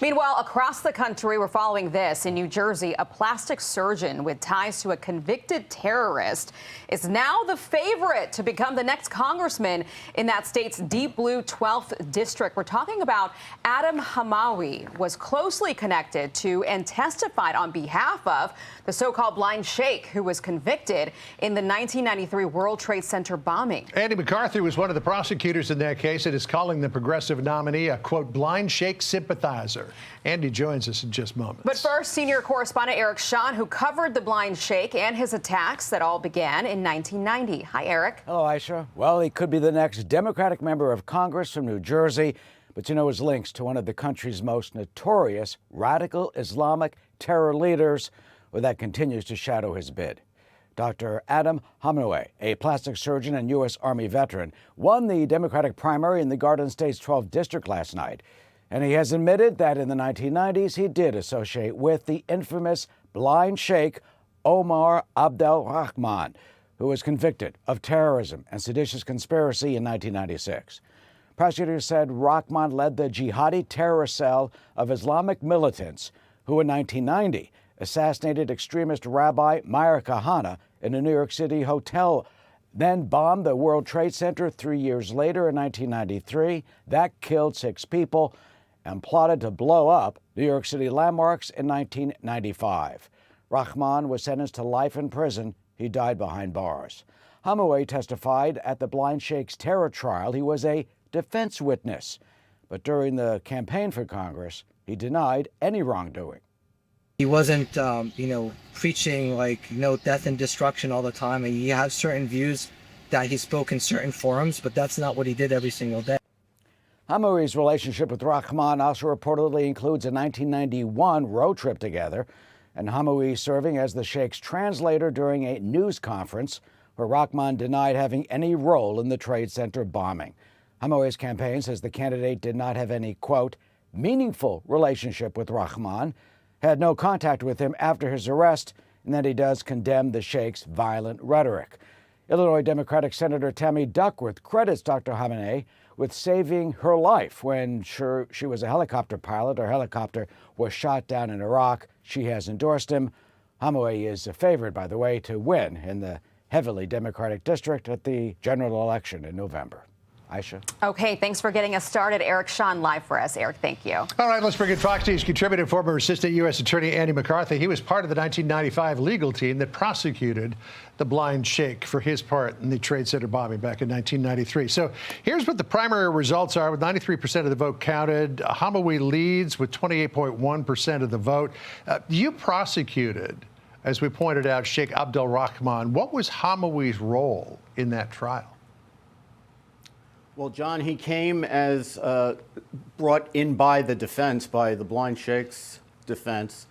Meanwhile, across the country, we're following this. In New Jersey, a plastic surgeon with ties to a convicted terrorist is now the favorite to become the next congressman in that state's deep blue 12th district. We're talking about Adam Hamawy, was closely connected to and testified on behalf of the so-called Blind Sheikh, who was convicted in the 1993 World Trade Center bombing. Andy McCarthy was one of the prosecutors in that case and is calling the progressive nominee a, quote, Blind Sheikh sympathizer. Andy joins us in just moments. But first, senior correspondent Eric Shawn, who covered the Blind Sheikh and his attacks that all began in 1990. Hi, Eric. Hello, Aisha. Well, he could be the next Democratic member of Congress from New Jersey, but you know his links to one of the country's most notorious radical Islamic terror leaders. Well, that continues to shadow his bid. Dr. Adam Hamawy, a plastic surgeon and U.S. Army veteran, won the Democratic primary in the Garden State's 12th district last night. And he has admitted that in the 1990s he did associate with the infamous Blind Sheikh Omar Abdelrahman, who was convicted of terrorism and seditious conspiracy in 1996. Prosecutors said Rahman led the jihadi terror cell of Islamic militants who in 1990 assassinated extremist Rabbi Meir Kahane in a New York City hotel, then bombed the World Trade Center 3 years later in 1993. That killed 6 people and plotted to blow up New York City landmarks in 1995. Rahman was sentenced to life in prison. He died behind bars. Hamawy testified at the Blind Sheikh's terror trial. He was a defense witness. But during the campaign for Congress, he denied any wrongdoing. He wasn't, preaching death and destruction all the time. And he has certain views that he spoke in certain forums, but that's not what he did every single day. Hamawy's relationship with Rahman also reportedly includes a 1991 road trip together, and Hamawy serving as the Sheikh's translator during a news conference where Rahman denied having any role in the Trade Center bombing. Hamawy's campaign says the candidate did not have any, quote, meaningful relationship with Rahman, had no contact with him after his arrest, and that he does condemn the Sheikh's violent rhetoric. Illinois Democratic Senator Tammy Duckworth credits Dr. Hamawy with saving her life when she was a helicopter pilot. Her helicopter was shot down in Iraq. She has endorsed him. Hamawy is favored, by the way, to win in the heavily Democratic district at the general election in November. Aisha. Okay, thanks for getting us started. Eric Shawn live for us. Eric, thank you. All right, let's bring in Fox News contributor, former Assistant U.S. Attorney Andy McCarthy. He was part of the 1995 legal team that prosecuted the Blind Sheikh for his part in the Trade Center bombing back in 1993. So here's what the primary results are. With 93% of the vote counted, Hamawy leads with 28.1% of the vote. You prosecuted, as we pointed out, Sheikh Abdelrahman. What was Hamawy's role in that trial? Well, John, he came as brought in by the defense, by the Blind Sheikh's defense,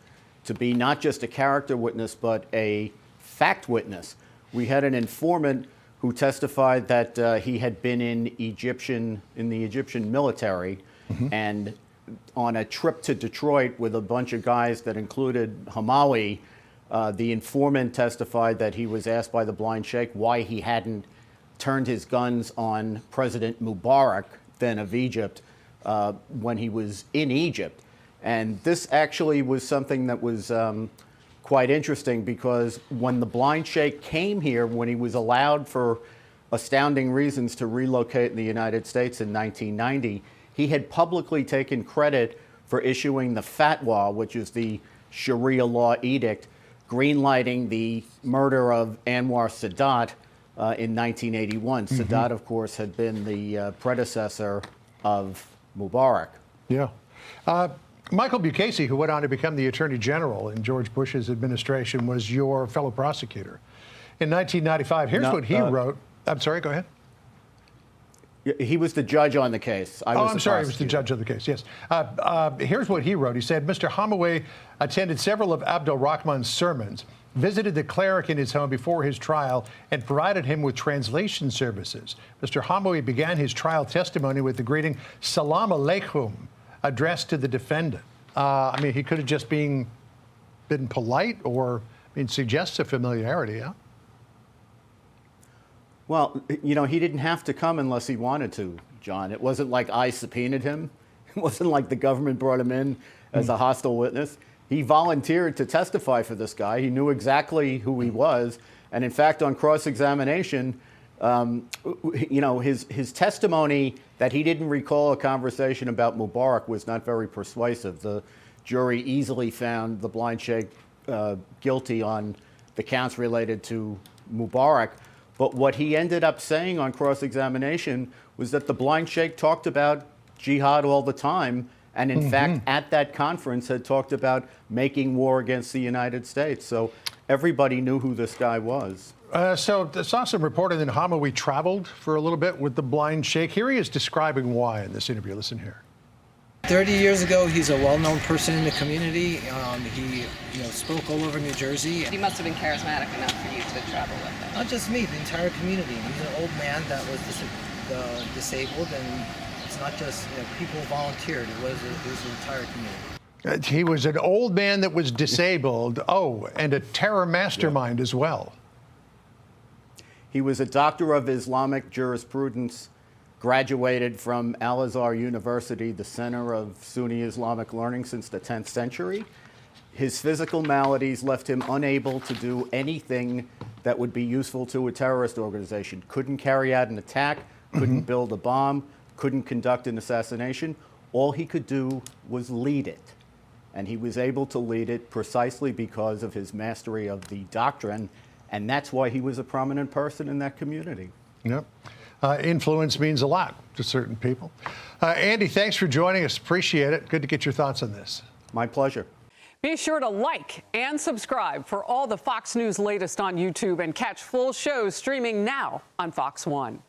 to be not just a character witness, but a fact witness. We had an informant who testified that he had been in the Egyptian military, and on a trip to Detroit with a bunch of guys that included Hamawy, the informant testified that he was asked by the Blind Sheikh why he hadn't turned his guns on President Mubarak, then of Egypt, when he was in Egypt. And this actually was something that was quite interesting, because when the Blind Sheikh came here, when he was allowed for astounding reasons to relocate in the United States in 1990, he had publicly taken credit for issuing the fatwa, which is the Sharia law edict, greenlighting the murder of Anwar Sadat in 1981. Sadat, of course, had been the predecessor of Mubarak. Yeah. Michael Bukasey, who went on to become the Attorney General in George Bush's administration, was your fellow prosecutor in 1995. Here's what he wrote. I'm sorry, go ahead. He was the judge on the case. I'm sorry, he was the judge of the case, yes. Here's what he wrote. He said, Mr. Hamawy attended several of Abdelrahman's sermons, visited the cleric in his home before his trial, and provided him with translation services. Mr. Hamawy began his trial testimony with the greeting, Salam Alaikum, addressed to the defendant. I mean, he could have just been polite, or suggests a familiarity, huh? Well, you know, he didn't have to come unless he wanted to, John. It wasn't like I subpoenaed him. It wasn't like the government brought him in as a hostile witness. He volunteered to testify for this guy. He knew exactly who he was. And in fact, on cross-examination, his testimony that he didn't recall a conversation about Mubarak was not very persuasive. The jury easily found the Blind Sheikh guilty on the counts related to Mubarak. But what he ended up saying on cross-examination was that the Blind Sheikh talked about jihad all the time, and in fact, at that conference had talked about making war against the United States. So everybody knew who this guy was. So I saw some reporting that Hamawy traveled for a little bit with the Blind Sheikh. Here he is describing why in this interview. Listen here. 30 years ago, he's a well-known person in the community. He spoke all over New Jersey. He must have been charismatic enough for you to travel with him. Not just me, the entire community. He's an old man that was disabled, and it's not just people volunteered. It was the entire community. He was an old man that was disabled. Oh, and a terror mastermind as well. He was a doctor of Islamic jurisprudence, graduated from Al-Azhar University, the center of Sunni Islamic learning since the 10th century. His physical maladies left him unable to do anything that would be useful to a terrorist organization. Couldn't carry out an attack, couldn't build a bomb, couldn't conduct an assassination. All he could do was lead it. And he was able to lead it precisely because of his mastery of the doctrine, and that's why he was a prominent person in that community. Yep. Influence means a lot to certain people. Andy, thanks for joining us. Appreciate it. Good to get your thoughts on this. My pleasure. Be sure to like and subscribe for all the Fox News latest on YouTube and catch full shows streaming now on Fox One.